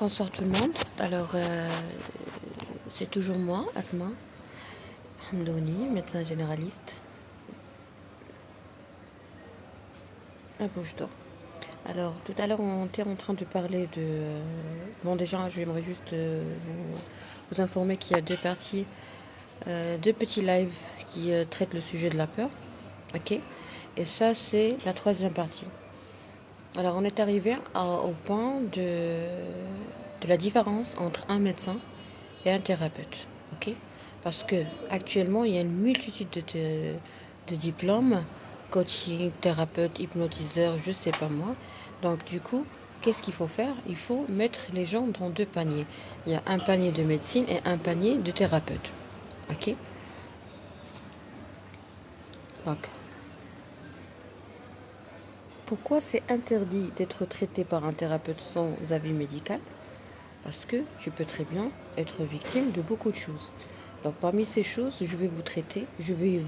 Bonsoir tout le monde. Alors, c'est toujours moi, Asma Hamdouni, médecin généraliste à Bouche-d'Or. Alors, tout à l'heure, on était en train de parler de... bon, déjà, j'aimerais juste vous informer qu'il y a deux parties, deux petits lives qui traitent le sujet de la peur. Ok. Et ça, c'est la troisième partie. Alors, on est arrivé au point de la différence entre un médecin et un thérapeute. Ok. Parce que actuellement, il y a une multitude de diplômes, coaching, thérapeute, hypnotiseur, je sais pas moi. Donc, du coup, qu'est-ce qu'il faut faire? Il faut mettre les gens dans deux paniers. Il y a un panier de médecine et un panier de thérapeute. Ok. Donc, pourquoi c'est interdit d'être traité par un thérapeute sans avis médical? Parce que tu peux très bien être victime de beaucoup de choses. Donc parmi ces choses, je vais vous traiter, je vais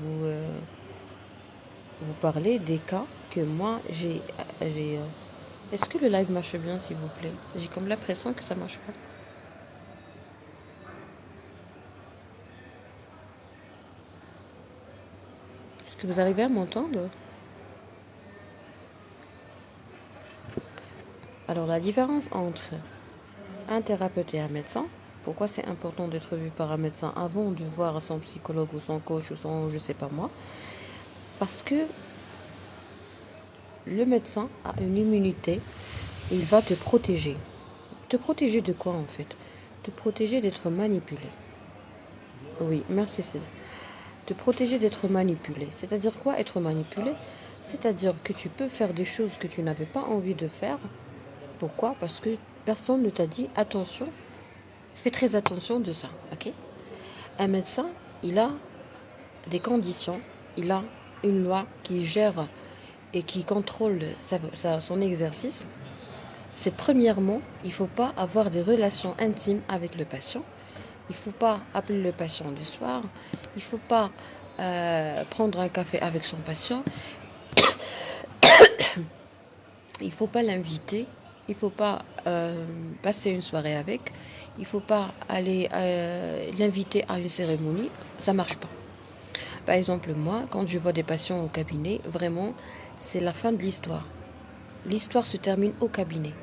vous parler des cas que moi j'ai Est-ce que le live marche bien, s'il vous plaît? J'ai comme l'impression que ça marche pas. Est-ce que vous arrivez à m'entendre? Alors la différence entre un thérapeute et un médecin, pourquoi c'est important d'être vu par un médecin avant de voir son psychologue ou son coach ou son je sais pas moi? Parce que le médecin a une immunité, il va te protéger. Te protéger de quoi en fait? Te protéger d'être manipulé. Oui, merci Céline. Te protéger d'être manipulé. C'est-à-dire quoi être manipulé? C'est-à-dire que tu peux faire des choses que tu n'avais pas envie de faire. Pourquoi? Parce que personne ne t'a dit attention, fais très attention de ça. Ok? Un médecin, il a des conditions, il a une loi qui gère et qui contrôle son exercice. C'est premièrement, il ne faut pas avoir des relations intimes avec le patient. Il ne faut pas appeler le patient le soir. Il ne faut pas prendre un café avec son patient. Il ne faut pas l'inviter. Il ne faut pas passer une soirée avec. Il ne faut pas aller l'inviter à une cérémonie. Ça ne marche pas. Par exemple, moi, quand je vois des patients au cabinet, vraiment, c'est la fin de l'histoire. L'histoire se termine au cabinet.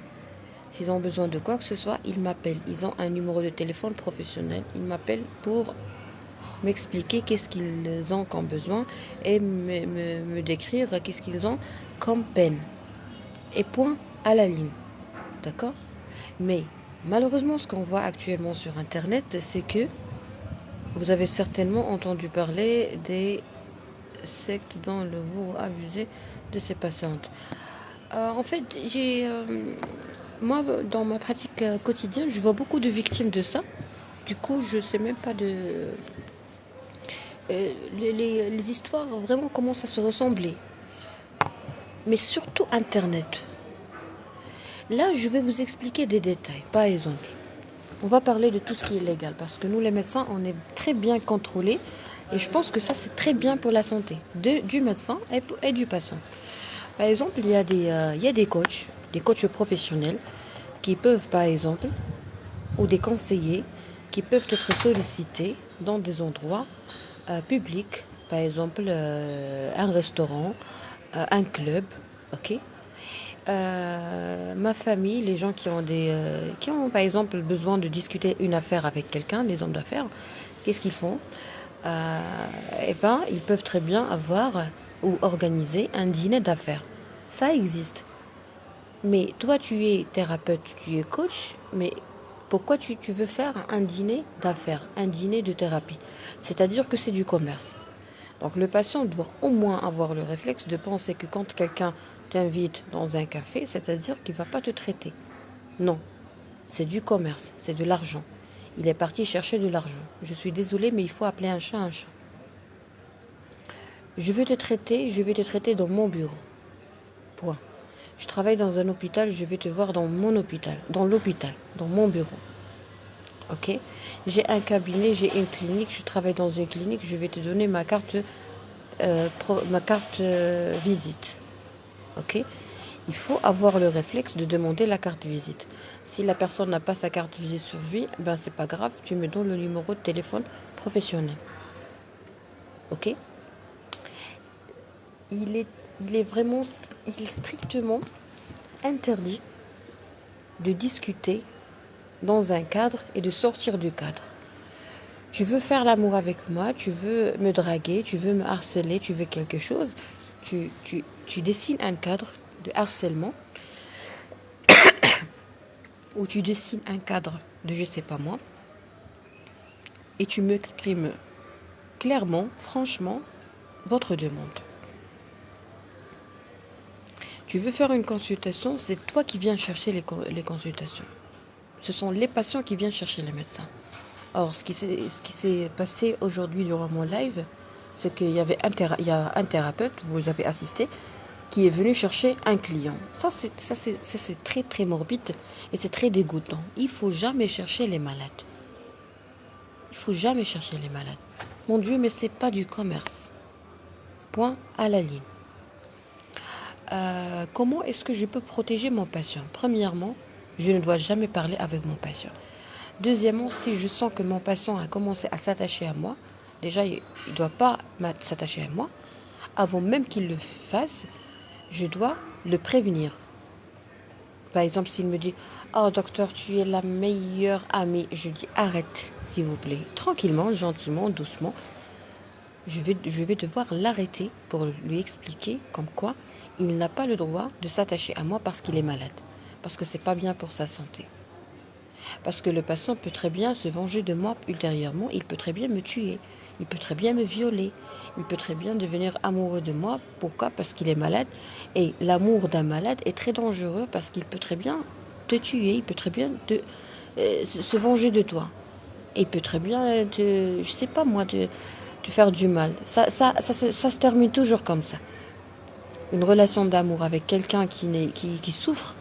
S'ils ont besoin de quoi que ce soit, ils m'appellent. Ils ont un numéro de téléphone professionnel. Ils m'appellent pour m'expliquer qu'est-ce qu'ils ont comme besoin et me décrire qu'est-ce qu'ils ont comme peine. Et point à la ligne. D'accord? Mais malheureusement, ce qu'on voit actuellement sur Internet, c'est que vous avez certainement entendu parler des sectes dont le mot abusé de ces patientes. En fait, moi, dans ma pratique quotidienne, je vois beaucoup de victimes de ça. Du coup, je sais même pas les histoires vraiment commencent à se ressembler. Mais surtout Internet. Là, je vais vous expliquer des détails. Par exemple, on va parler de tout ce qui est légal. Parce que nous, les médecins, on est très bien contrôlés. Et je pense que ça, c'est très bien pour la santé du médecin et du patient. Par exemple, il y a des coachs professionnels qui peuvent, par exemple, ou des conseillers qui peuvent être sollicités dans des endroits publics, par exemple un restaurant, un club, ok. Ma famille, les gens qui ont par exemple besoin de discuter une affaire avec quelqu'un, les hommes d'affaires, qu'est-ce qu'ils font? Eh ben, ils peuvent très bien avoir ou organiser un dîner d'affaires. Ça existe. Mais toi, tu es thérapeute, tu es coach, mais pourquoi tu veux faire un dîner d'affaires, un dîner de thérapie? C'est-à-dire que c'est du commerce. Donc le patient doit au moins avoir le réflexe de penser que quand quelqu'un t'invite dans un café, c'est-à-dire qu'il ne va pas te traiter. Non, c'est du commerce, c'est de l'argent. Il est parti chercher de l'argent. Je suis désolée, mais il faut appeler un chat un chat. Je vais te traiter dans mon bureau. Point. Je travaille dans un hôpital, je vais te voir dans mon hôpital, dans mon bureau. Ok? J'ai un cabinet, j'ai une clinique, je travaille dans une clinique, je vais te donner ma carte visite. Ok? Il faut avoir le réflexe de demander la carte visite. Si la personne n'a pas sa carte visite sur lui, ben c'est pas grave, tu me donnes le numéro de téléphone professionnel. Ok? Il est, il est vraiment, il est strictement interdit de discuter dans un cadre et de sortir du cadre. Tu veux faire l'amour avec moi, tu veux me draguer, tu veux me harceler, tu veux quelque chose, tu dessines un cadre de harcèlement ou tu dessines un cadre de je sais pas moi et tu m'exprimes clairement, franchement, votre demande. Tu veux faire une consultation, c'est toi qui viens chercher les consultations. Ce sont les patients qui viennent chercher les médecins. Or, ce qui s'est passé aujourd'hui durant mon live, c'est qu'il y avait il y a un thérapeute, vous avez assisté, qui est venu chercher un client. Ça, c'est très, très morbide et c'est très dégoûtant. Il ne faut jamais chercher les malades. Il ne faut jamais chercher les malades. Mon Dieu, mais ce n'est pas du commerce. Point à la ligne. Comment est-ce que je peux protéger mon patient? Premièrement, je ne dois jamais parler avec mon patient. Deuxièmement, si je sens que mon patient a commencé à s'attacher à moi, déjà, il ne doit pas s'attacher à moi. Avant même qu'il le fasse, je dois le prévenir. Par exemple, s'il me dit « Oh docteur, tu es la meilleure amie », je dis « Arrête, s'il vous plaît. » Tranquillement, gentiment, doucement. Je vais devoir l'arrêter pour lui expliquer comme quoi il n'a pas le droit de s'attacher à moi parce qu'il est malade. Parce que c'est pas bien pour sa santé. Parce que le patient peut très bien se venger de moi ultérieurement. Il peut très bien me tuer. Il peut très bien me violer. Il peut très bien devenir amoureux de moi. Pourquoi? Parce qu'il est malade. Et l'amour d'un malade est très dangereux parce qu'il peut très bien te tuer. Il peut très bien se venger de toi. Et il peut très bien je sais pas moi, te faire du mal. Ça se termine toujours comme ça. Une relation d'amour avec quelqu'un qui souffre,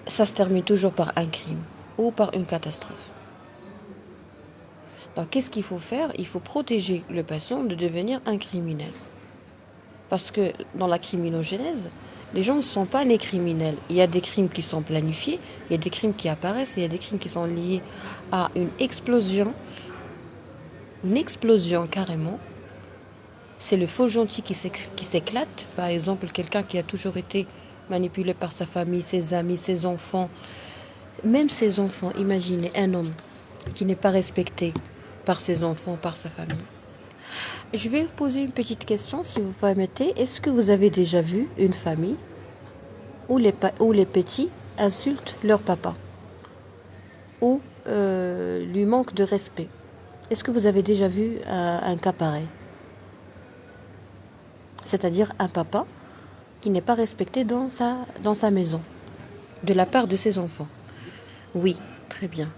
ça se termine toujours par un crime ou par une catastrophe. Donc, qu'est-ce qu'il faut faire? Il faut protéger le patient de devenir un criminel. Parce que dans la criminogénèse, les gens ne sont pas nés criminels. Il y a des crimes qui sont planifiés, il y a des crimes qui apparaissent, il y a des crimes qui sont liés à une explosion carrément. C'est le faux gentil qui s'éclate. Par exemple, quelqu'un qui a toujours été manipulé par sa famille, ses amis, ses enfants. Même ses enfants, imaginez un homme qui n'est pas respecté par ses enfants, par sa famille. Je vais vous poser une petite question, si vous permettez. Est-ce que vous avez déjà vu une famille où les petits insultent leur papa ou lui manquent de respect? Est-ce que vous avez déjà vu un cas pareil? C'est-à-dire un papa qui n'est pas respecté dans sa maison, de la part de ses enfants. Oui, très bien.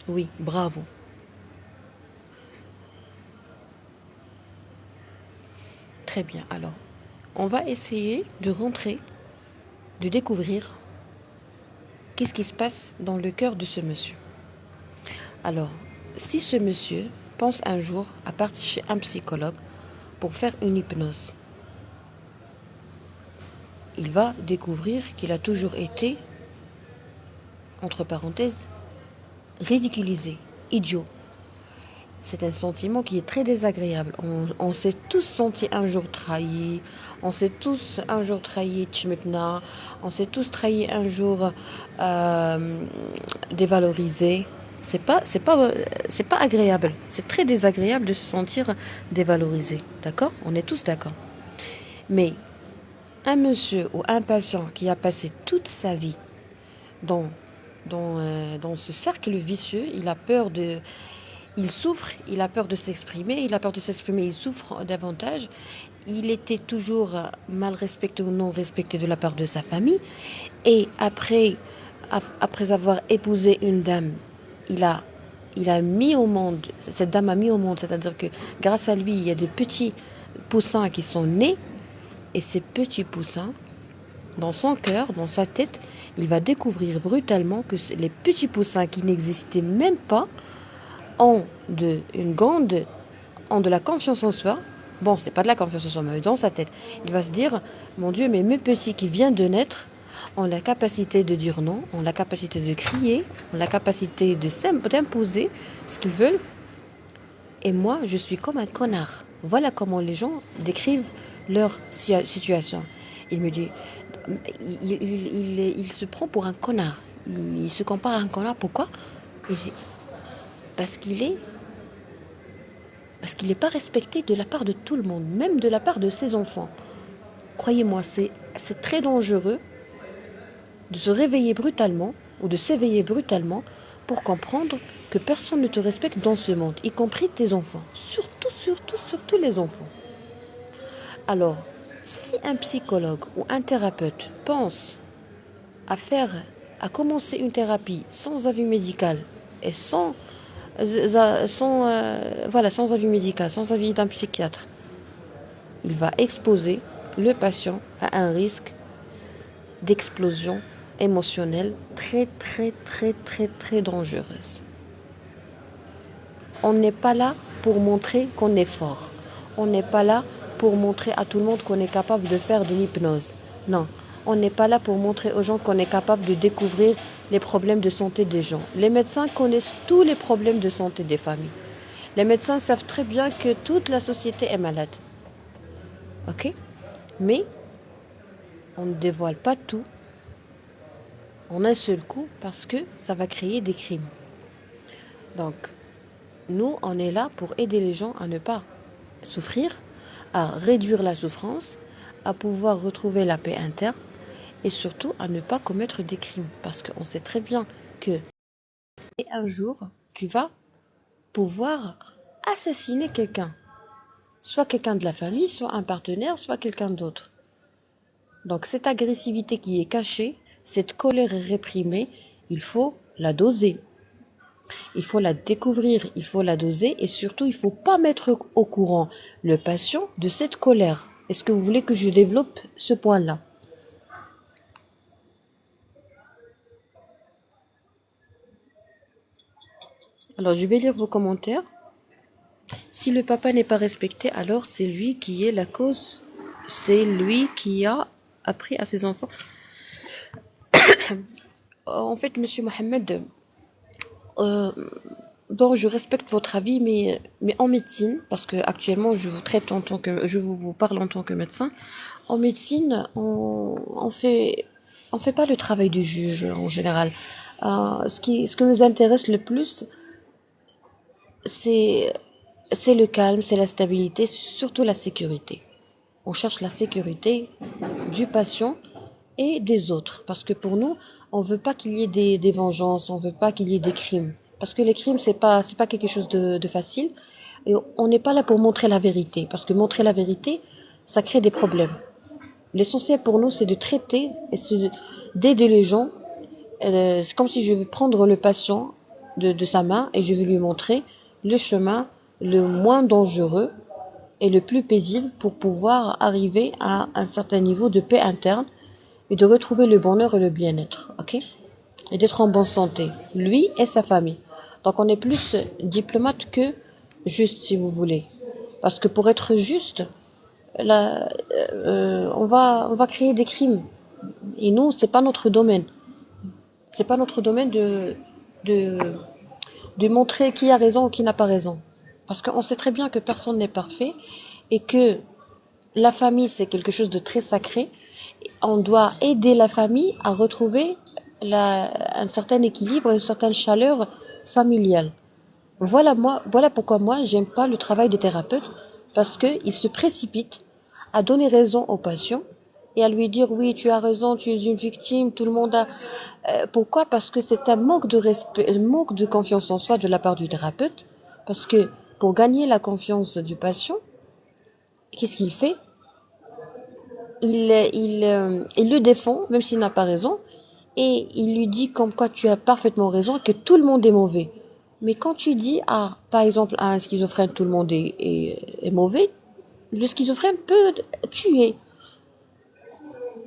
Oui, bravo. Très bien. Alors, on va essayer de rentrer, de découvrir qu'est-ce qui se passe dans le cœur de ce monsieur. Alors, si ce monsieur pense un jour à partir chez un psychologue pour faire une hypnose, il va découvrir qu'il a toujours été, entre parenthèses, ridiculisé, idiot. C'est un sentiment qui est très désagréable. On s'est tous sentis un jour trahis. On s'est tous un jour trahis Tchmetna. On s'est tous trahis un jour dévalorisés. C'est pas agréable. C'est très désagréable de se sentir dévalorisé. D'accord? On est tous d'accord. Mais un monsieur ou un patient qui a passé toute sa vie dans ce cercle vicieux, il souffre, il a peur de s'exprimer, il souffre davantage. Il était toujours mal respecté ou non respecté de la part de sa famille. Et après avoir épousé une dame, il a mis au monde, cette dame a mis au monde, c'est-à-dire que grâce à lui, il y a des petits poussins qui sont nés. Et ces petits poussins, dans son cœur, dans sa tête, il va découvrir brutalement que les petits poussins qui n'existaient même pas ont de la confiance en soi, Bon, c'est pas de la confiance en soi, mais dans sa tête. Il va se dire, mon Dieu, mais mes petits qui viennent de naître ont la capacité de dire non, ont la capacité de crier, ont la capacité d'imposer ce qu'ils veulent. Et moi, je suis comme un connard. Voilà comment les gens décrivent leur situation. Il me dit, il se prend pour un connard. Il se compare à un connard. Pourquoi? Il- Parce qu'il est, parce qu'il n'est pas respecté de la part de tout le monde, même de la part de ses enfants. Croyez-moi, c'est très dangereux de se réveiller brutalement ou de s'éveiller brutalement pour comprendre que personne ne te respecte dans ce monde, y compris tes enfants. Surtout, surtout, surtout les enfants. Alors, si un psychologue ou un thérapeute pense à à commencer une thérapie sans avis médical et sans avis médical, sans avis d'un psychiatre, il va exposer le patient à un risque d'explosion émotionnelle très, très, très, très, très dangereuse. On n'est pas là pour montrer qu'on est fort. On n'est pas là pour montrer à tout le monde qu'on est capable de faire de l'hypnose. Non, on n'est pas là pour montrer aux gens qu'on est capable de découvrir les problèmes de santé des gens. Les médecins connaissent tous les problèmes de santé des familles. Les médecins savent très bien que toute la société est malade. Ok? Mais on ne dévoile pas tout en un seul coup parce que ça va créer des crimes. Donc, nous, on est là pour aider les gens à ne pas souffrir, à réduire la souffrance, à pouvoir retrouver la paix interne et surtout à ne pas commettre des crimes. Parce qu'on sait très bien que un jour, tu vas pouvoir assassiner quelqu'un. Soit quelqu'un de la famille, soit un partenaire, soit quelqu'un d'autre. Donc cette agressivité qui est cachée, cette colère réprimée, il faut la doser. Il faut la découvrir, il faut la doser et surtout il ne faut pas mettre au courant le patient de cette colère. Est-ce que vous voulez que je développe ce point-là? Alors je vais lire vos commentaires. Si le papa n'est pas respecté, alors c'est lui qui est la cause. C'est lui qui a appris à ses enfants. En fait, monsieur Mohamed, euh, bon, je respecte votre avis, mais en médecine, parce que actuellement je vous traite en tant que, je vous parle en tant que médecin. En médecine, on fait pas le travail du juge en général. Ce que nous intéresse le plus, c'est, c'est le calme, c'est la stabilité, surtout la sécurité. On cherche la sécurité du patient et des autres. Parce que pour nous, on veut pas qu'il y ait des vengeances, on veut pas qu'il y ait des crimes. Parce que les crimes, c'est pas quelque chose de facile. Et on n'est pas là pour montrer la vérité. Parce que montrer la vérité, ça crée des problèmes. L'essentiel pour nous, c'est de traiter et d'aider les gens. C'est comme si je vais prendre le patient de sa main et je vais lui montrer le chemin le moins dangereux et le plus paisible pour pouvoir arriver à un certain niveau de paix interne et de retrouver le bonheur et le bien-être, ok? Et d'être en bonne santé, lui et sa famille. Donc on est plus diplomate que juste, si vous voulez. Parce que pour être juste, là, on va créer des crimes. Et nous, c'est pas notre domaine. C'est pas notre domaine de, de montrer qui a raison ou qui n'a pas raison. Parce qu'on sait très bien que personne n'est parfait et que la famille, c'est quelque chose de très sacré. On doit aider la famille à retrouver un certain équilibre, une certaine chaleur familiale. Voilà pourquoi moi, j'aime pas le travail des thérapeutes, parce qu'ils se précipitent à donner raison au patient et à lui dire oui, tu as raison, tu es une victime, tout le monde a. Pourquoi? Parce que c'est un manque de respect, un manque de confiance en soi de la part du thérapeute, parce que pour gagner la confiance du patient, qu'est-ce qu'il fait? Il le défend, même s'il n'a pas raison, et il lui dit comme quoi tu as parfaitement raison, que tout le monde est mauvais. Mais quand tu dis, par exemple, à un schizophrène, tout le monde est mauvais, le schizophrène peut tuer,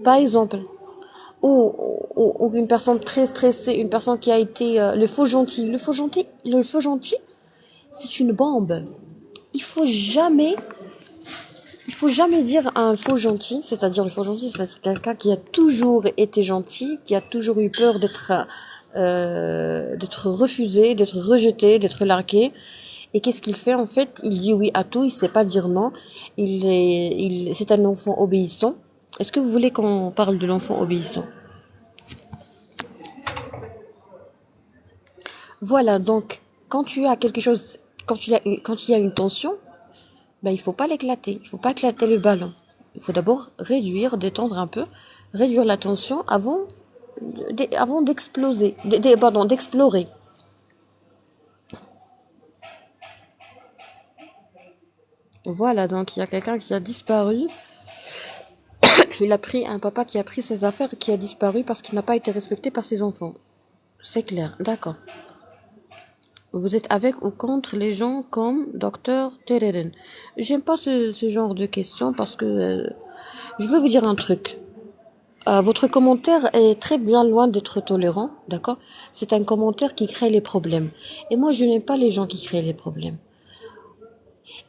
par exemple. Ou une personne très stressée, une personne qui a été le faux gentil. Le faux gentil, c'est une bombe. Il faut jamais faut jamais dire un faux gentil, c'est-à-dire le faux gentil, c'est quelqu'un qui a toujours été gentil, qui a toujours eu peur d'être refusé, d'être rejeté, d'être largué. Et qu'est-ce qu'il fait en fait? Il dit oui à tout, il sait pas dire non. C'est un enfant obéissant. Est-ce que vous voulez qu'on parle de l'enfant obéissant? Voilà, donc quand tu as quelque chose, quand il y a une tension, ben il faut pas l'éclater, il faut pas éclater le ballon. Il faut d'abord réduire, détendre un peu, réduire la tension avant d'exploser, pardon, d'explorer. Voilà, donc il y a quelqu'un qui a disparu. Il a pris un papa qui a pris ses affaires et qui a disparu parce qu'il n'a pas été respecté par ses enfants. C'est clair, d'accord. Vous êtes avec ou contre les gens comme docteur Tereren? J'aime pas ce genre de questions parce que je veux vous dire un truc. Votre commentaire est très bien loin d'être tolérant, d'accord? C'est un commentaire qui crée les problèmes. Et moi, je n'aime pas les gens qui créent les problèmes.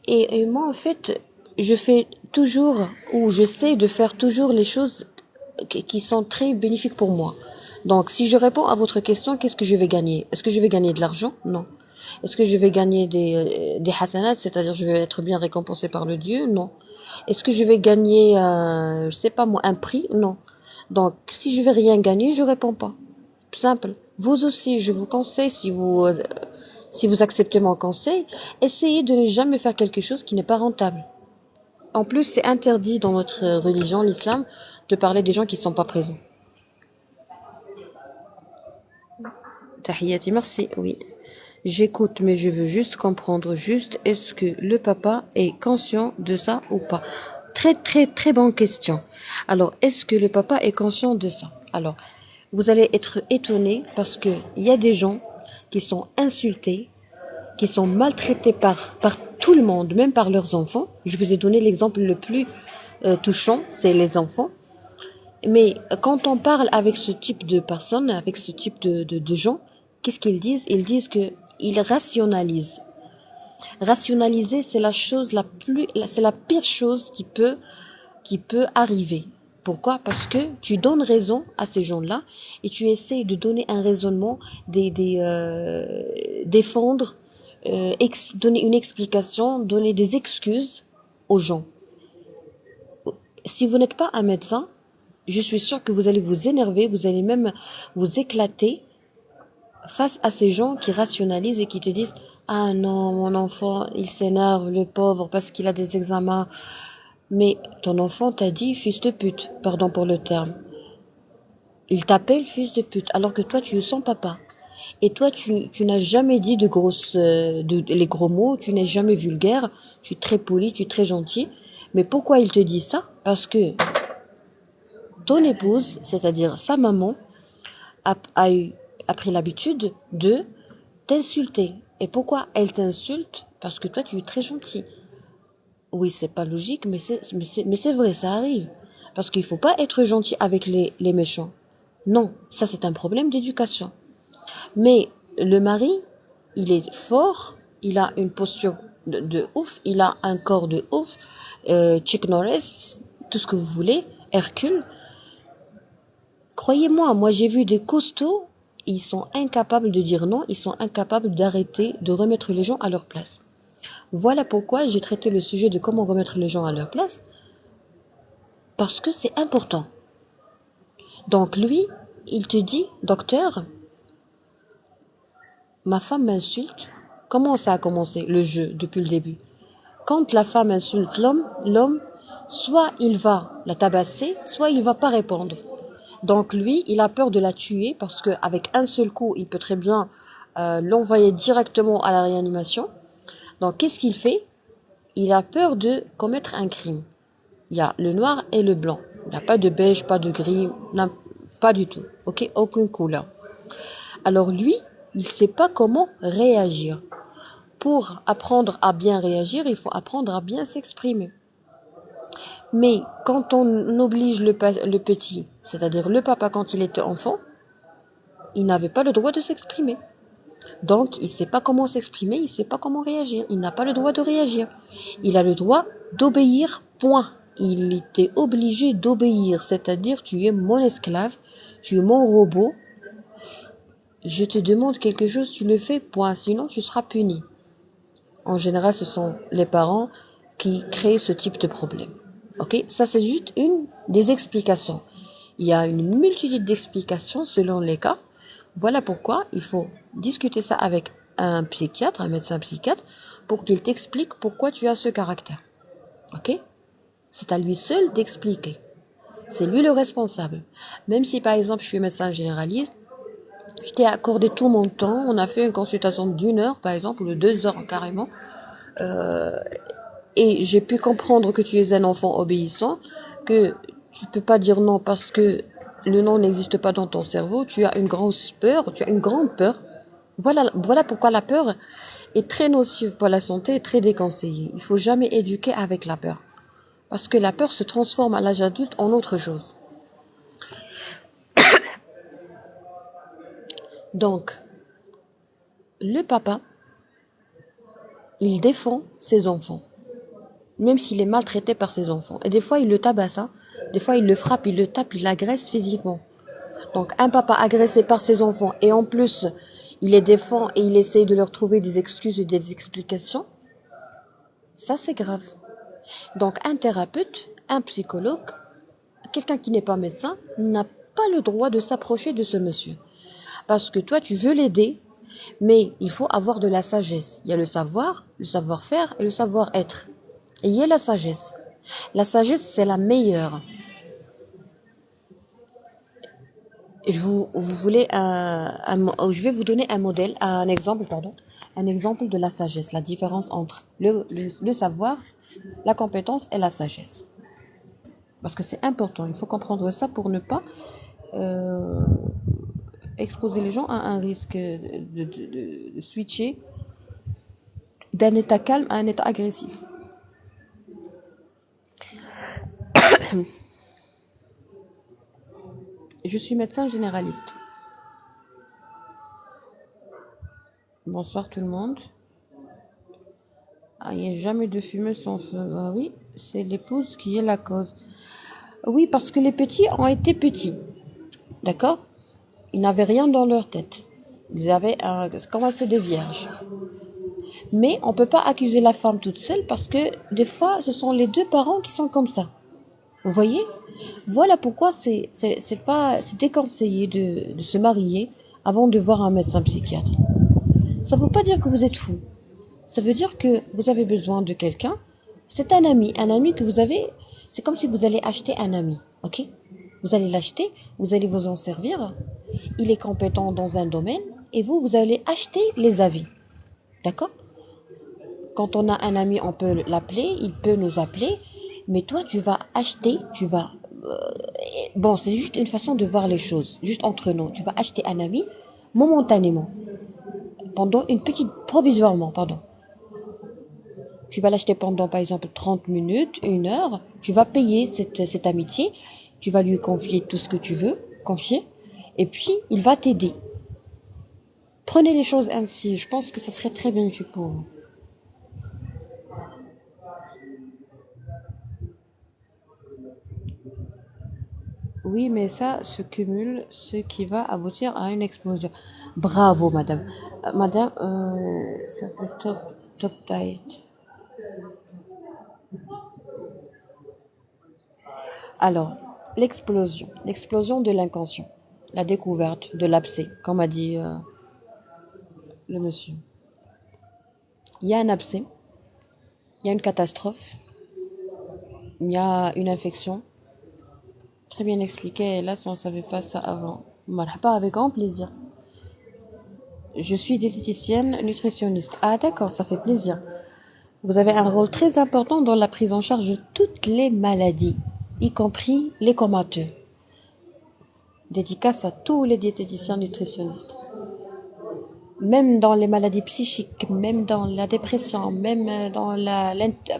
Et moi, en fait, je fais toujours, ou j'essaie de faire toujours les choses qui sont très bénéfiques pour moi. Donc, si je réponds à votre question, qu'est-ce que je vais gagner? Est-ce que je vais gagner de l'argent? Non. Est-ce que je vais gagner des hasanats, c'est-à-dire je vais être bien récompensé par le Dieu? Non. Est-ce que je vais gagner, je sais pas moi, un prix? Non. Donc, si je vais rien gagner, je réponds pas. Simple. Vous aussi, je vous conseille, si vous acceptez mon conseil, essayez de ne jamais faire quelque chose qui n'est pas rentable. En plus, c'est interdit dans notre religion, l'islam, de parler des gens qui ne sont pas présents. Tahiyati, merci, oui. J'écoute, mais je veux juste comprendre, est-ce que le papa est conscient de ça ou pas? Très, très, très bonne question. Alors, est-ce que le papa est conscient de ça? Alors, vous allez être étonné parce que il y a des gens qui sont insultés, qui sont maltraités par tout le monde, même par leurs enfants. Je vous ai donné l'exemple le plus touchant, c'est les enfants. Mais quand on parle avec ce type de personnes, avec ce type de gens, qu'est-ce qu'ils disent? Ils disent que ils rationalisent. Rationaliser, c'est c'est la pire chose qui peut arriver. Pourquoi? Parce que tu donnes raison à ces gens-là et tu essayes de donner un raisonnement, défendre, donner une explication, donner des excuses aux gens. Si vous n'êtes pas un médecin, je suis sûre que vous allez vous énerver, vous allez même vous éclater face à ces gens qui rationalisent et qui te disent « Ah non, mon enfant, il s'énerve, le pauvre, parce qu'il a des examens. » Mais ton enfant t'a dit « fils de pute », pardon pour le terme. Il t'appelle fils de pute, alors que toi, tu es son papa. Et toi, tu n'as jamais dit les gros mots, tu n'es jamais vulgaire, tu es très poli, tu es très gentil. Mais pourquoi il te dit ça? Parce que ton épouse, c'est-à-dire sa maman, a pris l'habitude de t'insulter. Et pourquoi elle t'insulte? Parce que toi, tu es très gentil. Oui, c'est pas logique, mais c'est vrai, ça arrive. Parce qu'il faut pas être gentil avec les méchants. Non, ça c'est un problème d'éducation. Mais le mari, il est fort, il a une posture de ouf, il a un corps de ouf, Chuck Norris, tout ce que vous voulez, Hercule. Croyez-moi, moi j'ai vu des costauds, ils sont incapables de dire non, ils sont incapables d'arrêter, de remettre les gens à leur place. Voilà pourquoi j'ai traité le sujet de comment remettre les gens à leur place, parce que c'est important. Donc lui, il te dit, docteur, ma femme m'insulte. Comment ça a commencé, le jeu, depuis le début? Quand la femme insulte l'homme, soit il va la tabasser, soit il va pas répondre. Donc lui, il a peur de la tuer parce qu'avec un seul coup, il peut très bien l'envoyer directement à la réanimation. Donc qu'est-ce qu'il fait? Il a peur de commettre un crime. Il y a le noir et le blanc. Il n'y a pas de beige, pas de gris, non, pas du tout. Ok, aucune couleur. Alors lui, il ne sait pas comment réagir. Pour apprendre à bien réagir, il faut apprendre à bien s'exprimer. Mais quand on oblige le petit, c'est-à-dire le papa quand il était enfant, il n'avait pas le droit de s'exprimer. Donc, il ne sait pas comment s'exprimer, il ne sait pas comment réagir. Il n'a pas le droit de réagir. Il a le droit d'obéir Point. Il était obligé d'obéir, c'est-à-dire tu es mon esclave, tu es mon robot. Je te demande quelque chose, tu le fais, point. Sinon, tu seras puni. En général, ce sont les parents qui créent ce type de problème. Ok? Ça, c'est juste une des explications. Il y a une multitude d'explications selon les cas. Voilà pourquoi il faut discuter ça avec un psychiatre, un médecin psychiatre, pour qu'il t'explique pourquoi tu as ce caractère. Ok? C'est à lui seul d'expliquer. C'est lui le responsable. Même si, par exemple, je suis médecin généraliste, je t'ai accordé tout mon temps, on a fait une consultation d'1 heure, par exemple, ou de 2 heures carrément, et j'ai pu comprendre que tu es un enfant obéissant, que tu peux pas dire non parce que le non n'existe pas dans ton cerveau, tu as une grosse peur, tu as une grande peur. Voilà pourquoi la peur est très nocive pour la santé et très déconseillée. Il faut jamais éduquer avec la peur. Parce que la peur se transforme à l'âge adulte en autre chose. Donc, le papa, il défend ses enfants. Même s'il est maltraité par ses enfants. Et des fois, il le tabasse, hein. Des fois, il le frappe, il le tape, il l'agresse physiquement. Donc, un papa agressé par ses enfants, et en plus, il les défend et il essaye de leur trouver des excuses et des explications, ça, c'est grave. Donc, un thérapeute, un psychologue, quelqu'un qui n'est pas médecin, n'a pas le droit de s'approcher de ce monsieur. Parce que toi, tu veux l'aider, mais il faut avoir de la sagesse. Il y a le savoir, le savoir-faire et le savoir-être. Et il y a la sagesse. La sagesse, c'est la meilleure. Vous voulez je vais vous donner un modèle, un exemple, pardon, un exemple de la sagesse, la différence entre le savoir, la compétence et la sagesse. Parce que c'est important, il faut comprendre ça pour ne pas euh, exposer les gens à un risque de switcher d'un état calme à un état agressif. Je suis médecin généraliste. Bonsoir tout le monde. Ah, il n'y a jamais de fumée sans feu. Bah oui, c'est l'épouse qui est la cause. Oui, parce que les petits ont été petits. D'accord? Ils n'avaient rien dans leur tête. Ils avaient comme c'est des vierges. Mais on ne peut pas accuser la femme toute seule parce que des fois, ce sont les deux parents qui sont comme ça. Vous voyez? Voilà pourquoi c'est déconseillé de se marier avant de voir un médecin psychiatre. Ça ne veut pas dire que vous êtes fou. Ça veut dire que vous avez besoin de quelqu'un. C'est un ami que vous avez. C'est comme si vous allez acheter un ami, ok? Vous allez l'acheter, vous allez vous en servir. Il est compétent dans un domaine et vous allez acheter les avis, d'accord? Quand on a un ami, on peut l'appeler, il peut nous appeler, mais toi, tu vas acheter, bon, c'est juste une façon de voir les choses, juste entre nous. Tu vas acheter un ami momentanément, provisoirement, pardon. Tu vas l'acheter pendant, par exemple, 30 minutes, 1 heure. Tu vas payer cette amitié. Tu vas lui confier tout ce que tu veux confier. Et puis, il va t'aider. Prenez les choses ainsi. Je pense que ça serait très bénéfique pour vous. Oui, mais ça se cumule, ce qui va aboutir à une explosion. Bravo, madame. Madame, c'est un peu top tight. Alors, l'explosion de l'inconscient, la découverte de l'abcès, comme a dit le monsieur. Il y a un abcès, il y a une catastrophe, il y a une infection. Très bien expliqué, hélas, on ne savait pas ça avant. Marhaba, avec grand plaisir. Je suis diététicienne nutritionniste. Ah d'accord, ça fait plaisir. Vous avez un rôle très important dans la prise en charge de toutes les maladies, y compris les comateux. Dédicace à tous les diététiciens nutritionnistes. Même dans les maladies psychiques, même dans la dépression, même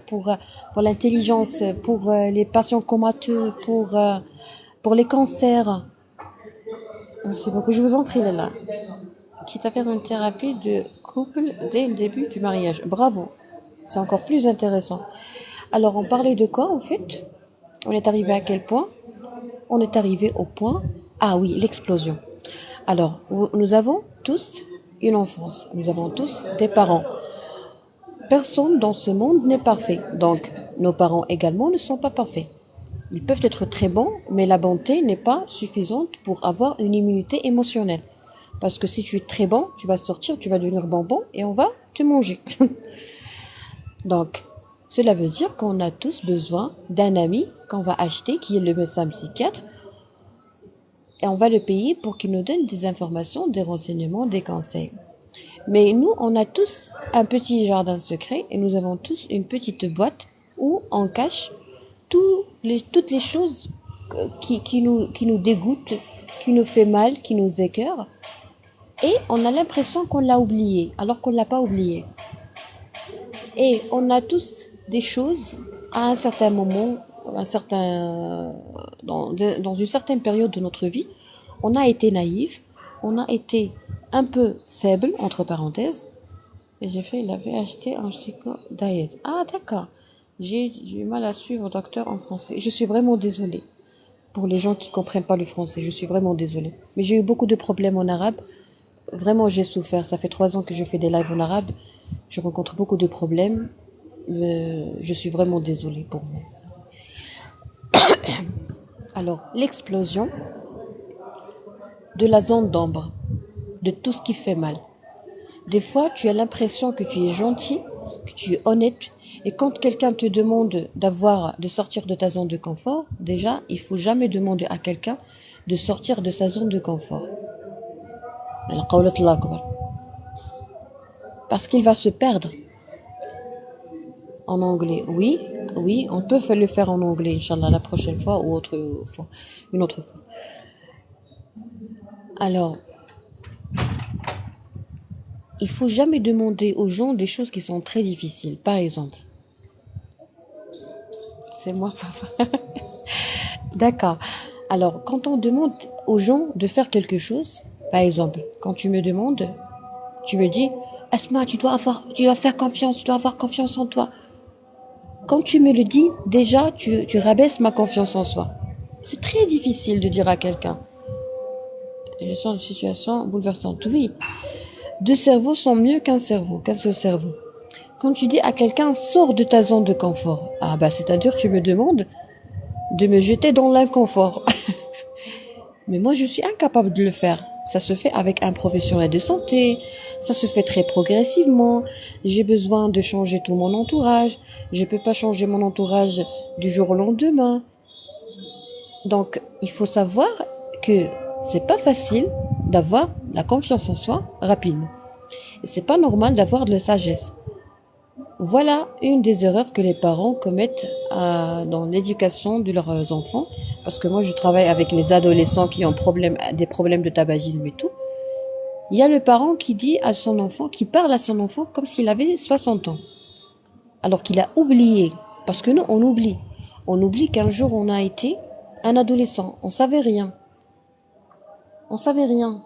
pour l'intelligence, pour les patients comateux, pour les cancers. Merci beaucoup, je vous en prie, Léla. Quitte à faire une thérapie de couple dès le début du mariage. Bravo, c'est encore plus intéressant. Alors, on parlait de quoi en fait? On est arrivé à quel point? On est arrivé au point, ah oui, l'explosion. Alors, nous avons tous une enfance, nous avons tous des parents. Personne dans ce monde n'est parfait, donc nos parents également ne sont pas parfaits. Ils peuvent être très bons, mais la bonté n'est pas suffisante pour avoir une immunité émotionnelle. Parce que si tu es très bon, tu vas sortir, tu vas devenir bonbon et on va te manger. Donc, cela veut dire qu'on a tous besoin d'un ami qu'on va acheter, qui est le médecin psychiatre, et on va le payer pour qu'il nous donne des informations, des renseignements, des conseils. Mais nous, on a tous un petit jardin secret et nous avons tous une petite boîte où on cache toutes les choses qui nous dégoûtent, qui nous fait mal, qui nous écœurent. Et on a l'impression qu'on l'a oublié, alors qu'on ne l'a pas oublié. Et on a tous des choses à un certain moment, dans une certaine période de notre vie, on a été naïf, on a été un peu faible, entre parenthèses, et il avait acheté un psycho-diet. Ah, d'accord. J'ai du mal à suivre docteur en français. Je suis vraiment désolée. Pour les gens qui comprennent pas le français, je suis vraiment désolée. Mais j'ai eu beaucoup de problèmes en arabe. Vraiment, j'ai souffert. Ça fait 3 ans que je fais des lives en arabe. Je rencontre beaucoup de problèmes. Je suis vraiment désolée pour vous. Alors, l'explosion de la zone d'ombre, de tout ce qui fait mal. Des fois, tu as l'impression que tu es gentil, que tu es honnête, et quand quelqu'un te demande de sortir de ta zone de confort, déjà, il faut jamais demander à quelqu'un de sortir de sa zone de confort. Parce qu'il va se perdre. En anglais, oui, oui, on peut le faire en anglais, Inch'Allah, la prochaine fois ou une autre fois. Alors, il faut jamais demander aux gens des choses qui sont très difficiles. Par exemple, c'est moi, papa. D'accord. Alors, quand on demande aux gens de faire quelque chose, par exemple, quand tu me demandes, tu me dis, Asma, tu dois faire confiance, tu dois avoir confiance en toi. Quand tu me le dis, déjà, tu rabaisses ma confiance en soi. C'est très difficile de dire à quelqu'un. Je sens une situation bouleversante. Oui, 2 cerveaux sont mieux qu'un seul cerveau. Quand tu dis à quelqu'un, sors de ta zone de confort. Ah bah, c'est-à-dire, tu me demandes de me jeter dans l'inconfort. Mais moi, je suis incapable de le faire. Ça se fait avec un professionnel de santé, ça se fait très progressivement. J'ai besoin de changer tout mon entourage. Je ne peux pas changer mon entourage du jour au lendemain. Donc, il faut savoir que c'est pas facile d'avoir la confiance en soi rapidement. Et c'est pas normal d'avoir de la sagesse. Voilà une des erreurs que les parents commettent dans l'éducation de leurs enfants. Parce que moi, je travaille avec les adolescents qui ont des problèmes de tabagisme et tout. Il y a le parent qui dit à son enfant, qui parle à son enfant comme s'il avait 60 ans. Alors qu'il a oublié. Parce que nous, on oublie. On oublie qu'un jour, on a été un adolescent. On savait rien. On savait rien.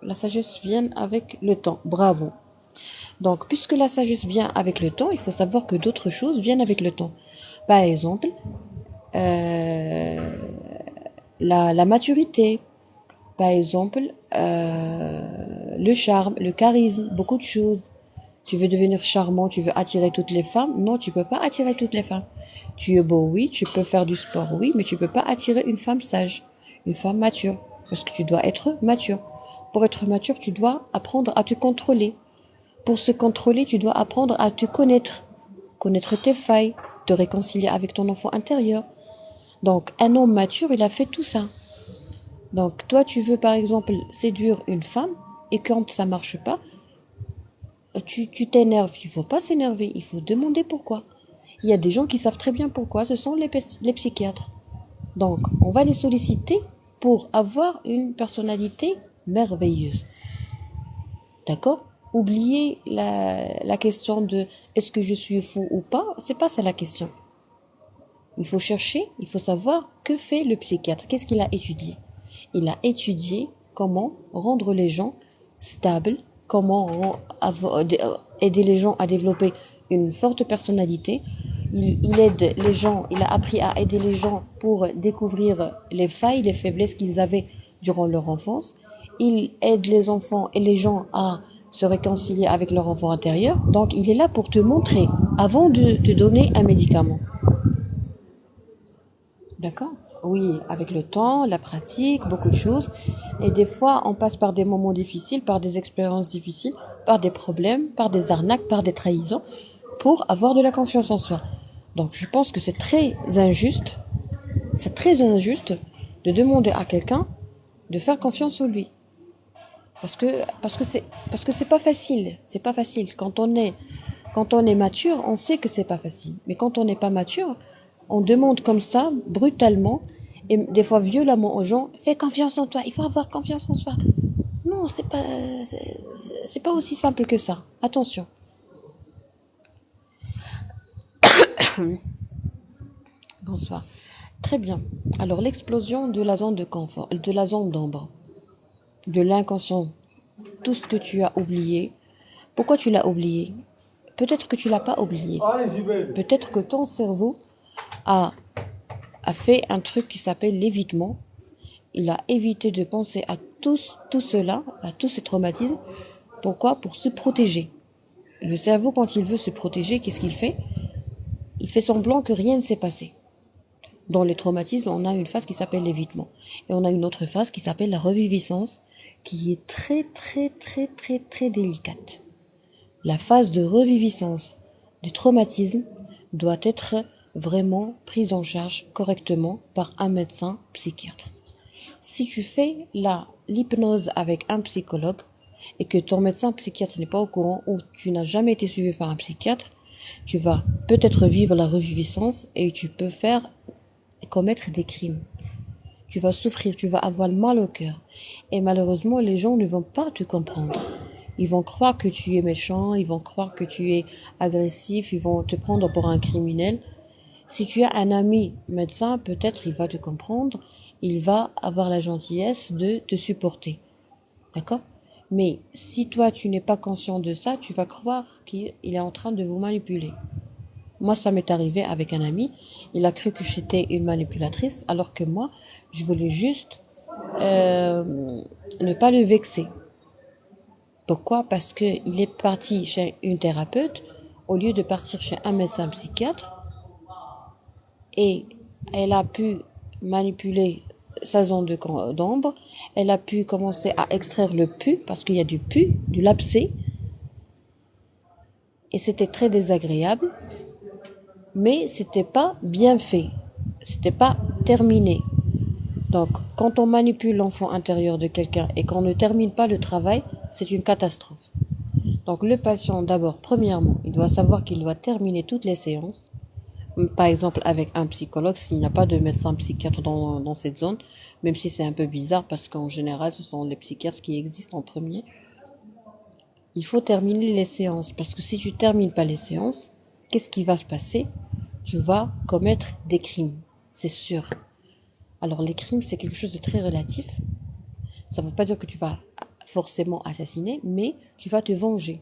La sagesse vient avec le temps. Bravo. Donc, puisque la sagesse vient avec le temps, il faut savoir que d'autres choses viennent avec le temps. Par exemple, la maturité. Par exemple, le charme, le charisme, beaucoup de choses. Tu veux devenir charmant, tu veux attirer toutes les femmes. Non, tu peux pas attirer toutes les femmes. Tu es beau, oui, tu peux faire du sport, oui, mais tu peux pas attirer une femme sage, une femme mature. Parce que tu dois être mature. Pour être mature, tu dois apprendre à te contrôler. Pour se contrôler, tu dois apprendre à te connaître. Connaître tes failles, te réconcilier avec ton enfant intérieur. Donc, un homme mature, il a fait tout ça. Donc, toi, tu veux, par exemple, séduire une femme, et quand ça marche pas, tu t'énerves. Il faut pas s'énerver, il faut demander pourquoi. Il y a des gens qui savent très bien pourquoi, ce sont les psychiatres. Donc, on va les solliciter pour avoir une personnalité merveilleuse. D'accord? Oubliez la question de est-ce que je suis fou ou pas, c'est pas ça la question. Il faut chercher, il faut savoir que fait le psychiatre, qu'est-ce qu'il a étudié. Il a étudié comment rendre les gens stables, comment aider les gens à développer une forte personnalité, il aide les gens, il a appris à aider les gens pour découvrir les failles, les faiblesses qu'ils avaient durant leur enfance. Il aide les enfants et les gens à se réconcilier avec leur enfant intérieur. Donc, il est là pour te montrer avant de te donner un médicament. D'accord? Oui, avec le temps, la pratique, beaucoup de choses. Et des fois, on passe par des moments difficiles, par des expériences difficiles, par des problèmes, par des arnaques, par des trahisons, pour avoir de la confiance en soi. Donc, je pense que c'est très injuste de demander à quelqu'un de faire confiance en lui. Parce que, parce que c'est pas facile. C'est pas facile. Quand on est mature, on sait que c'est pas facile. Mais quand on n'est pas mature, on demande comme ça, brutalement, et des fois violemment aux gens, fais confiance en toi, il faut avoir confiance en soi. Non, c'est pas aussi simple que ça. Attention. Bonsoir. Très bien. Alors, l'explosion de la zone de confort, de la zone d'ombre, de l'inconscient, tout ce que tu as oublié. Pourquoi tu l'as oublié? Peut-être que tu l'as pas oublié. Peut-être que ton cerveau a, a fait un truc qui s'appelle l'évitement. Il a évité de penser à tout cela, à tous ces traumatismes. Pourquoi? Pour se protéger. Le cerveau, quand il veut se protéger, qu'est-ce qu'il fait? Il fait semblant que rien ne s'est passé. Dans les traumatismes, on a une phase qui s'appelle l'évitement. Et on a une autre phase qui s'appelle la reviviscence, qui est très délicate. La phase de reviviscence du traumatisme doit être vraiment prise en charge correctement par un médecin psychiatre. Si tu fais l'hypnose avec un psychologue et que ton médecin psychiatre n'est pas au courant ou tu n'as jamais été suivi par un psychiatre, tu vas peut-être vivre la reviviscence et tu peux commettre des crimes. Tu vas souffrir, tu vas avoir mal au cœur. Et malheureusement, les gens ne vont pas te comprendre. Ils vont croire que tu es méchant, ils vont croire que tu es agressif, ils vont te prendre pour un criminel. Si tu as un ami médecin, peut-être il va te comprendre, il va avoir la gentillesse de te supporter. D'accord? Mais si toi tu n'es pas conscient de ça, tu vas croire qu'il est en train de vous manipuler. Moi, ça m'est arrivé avec un ami. Il a cru que j'étais une manipulatrice, alors que moi, je voulais juste ne pas le vexer. Pourquoi? Parce qu'il est parti chez une thérapeute au lieu de partir chez un médecin psychiatre et elle a pu manipuler sa zone d'ombre. Elle a pu commencer à extraire le pus parce qu'il y a du pus, du labcé et c'était très désagréable. Mais c'était pas bien fait, c'était pas terminé. Donc, quand on manipule l'enfant intérieur de quelqu'un et qu'on ne termine pas le travail, c'est une catastrophe. Donc, le patient, d'abord, premièrement, il doit savoir qu'il doit terminer toutes les séances. Par exemple, avec un psychologue, s'il n'y a pas de médecin psychiatre dans cette zone, même si c'est un peu bizarre parce qu'en général, ce sont les psychiatres qui existent en premier. Il faut terminer les séances parce que si tu termines pas les séances, qu'est-ce qui va se passer? Tu vas commettre des crimes, c'est sûr. Alors les crimes, c'est quelque chose de très relatif. Ça ne veut pas dire que tu vas forcément assassiner, mais tu vas te venger.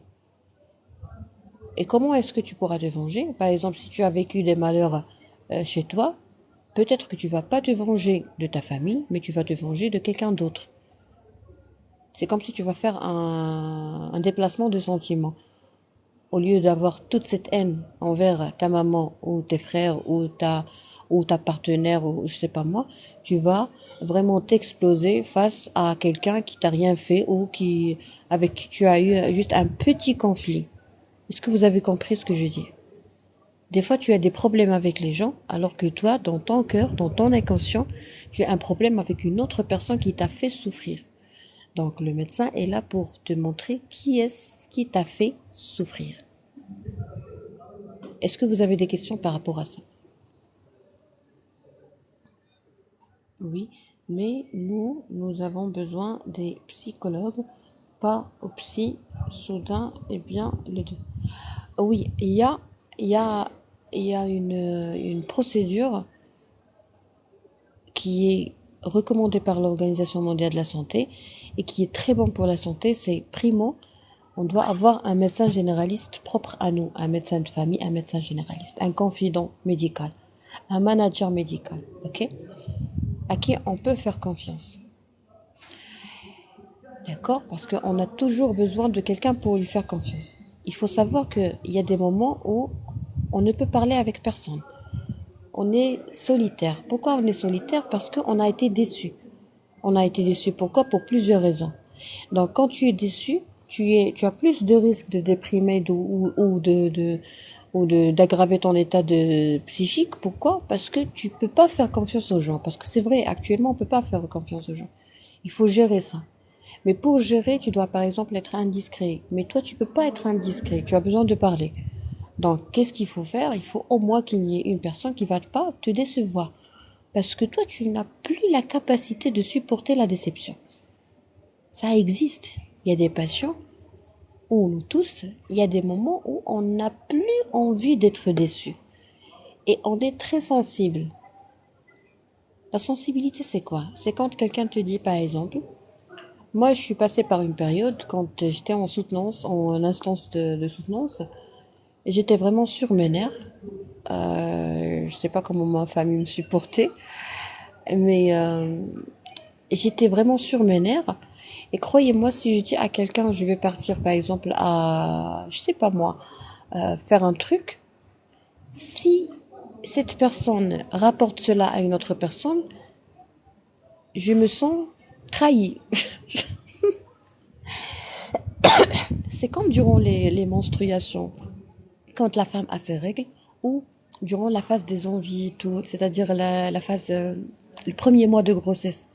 Et comment est-ce que tu pourras te venger? Par exemple, si tu as vécu des malheurs chez toi, peut-être que tu vas pas te venger de ta famille, mais tu vas te venger de quelqu'un d'autre. C'est comme si tu vas faire un déplacement de sentiments. Au lieu d'avoir toute cette haine envers ta maman ou tes frères ou ta partenaire ou je sais pas moi, tu vas vraiment t'exploser face à quelqu'un qui t'a rien fait ou avec qui tu as eu juste un petit conflit. Est-ce que vous avez compris ce que je dis? Des fois, tu as des problèmes avec les gens, alors que toi, dans ton cœur, dans ton inconscient, tu as un problème avec une autre personne qui t'a fait souffrir. Donc, le médecin est là pour te montrer qui est-ce qui t'a fait souffrir. Est-ce que vous avez des questions par rapport à ça? Oui, mais nous avons besoin des psychologues, pas aux psy, soudain, et bien les deux. Oui, il y a, il y a une procédure qui est recommandée par l'Organisation mondiale de la santé et qui est très bonne pour la santé, c'est primo On doit avoir un médecin généraliste propre à nous, un médecin de famille, un médecin généraliste, un confident médical, un manager médical, ok? À qui on peut faire confiance. D'accord? Parce qu'on a toujours besoin de quelqu'un pour lui faire confiance. Il faut savoir qu'il y a des moments où on ne peut parler avec personne. On est solitaire. Pourquoi on est solitaire? Parce qu'on a été déçu. On a été déçu. Pourquoi? Pour plusieurs raisons. Donc, quand tu es déçu, tu as plus de risques de déprimer d'aggraver ton état de psychique. Pourquoi? Parce que tu peux pas faire confiance aux gens. Parce que c'est vrai, actuellement, on peut pas faire confiance aux gens. Il faut gérer ça. Mais pour gérer, tu dois par exemple être indiscret. Mais toi, tu peux pas être indiscret. Tu as besoin de parler. Donc, qu'est-ce qu'il faut faire? Il faut au moins qu'il y ait une personne qui va pas te décevoir. Parce que toi, tu n'as plus la capacité de supporter la déception. Ça existe. Il y a des patients, ou nous tous, il y a des moments où on n'a plus envie d'être déçu. Et on est très sensible. La sensibilité, c'est quoi? C'est quand quelqu'un te dit, par exemple, moi, je suis passée par une période quand j'étais en soutenance, en instance de soutenance, et j'étais vraiment sur mes nerfs. Je sais pas comment ma famille me supportait, mais j'étais vraiment sur mes nerfs. Et croyez-moi, si je dis à quelqu'un, je vais partir par exemple à, je sais pas moi, faire un truc, si cette personne rapporte cela à une autre personne, je me sens trahie. C'est comme durant les menstruations, quand la femme a ses règles, ou durant la phase des envies, tout, c'est-à-dire la phase, le premier mois de grossesse.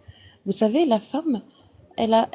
Vous savez, la femme, elle a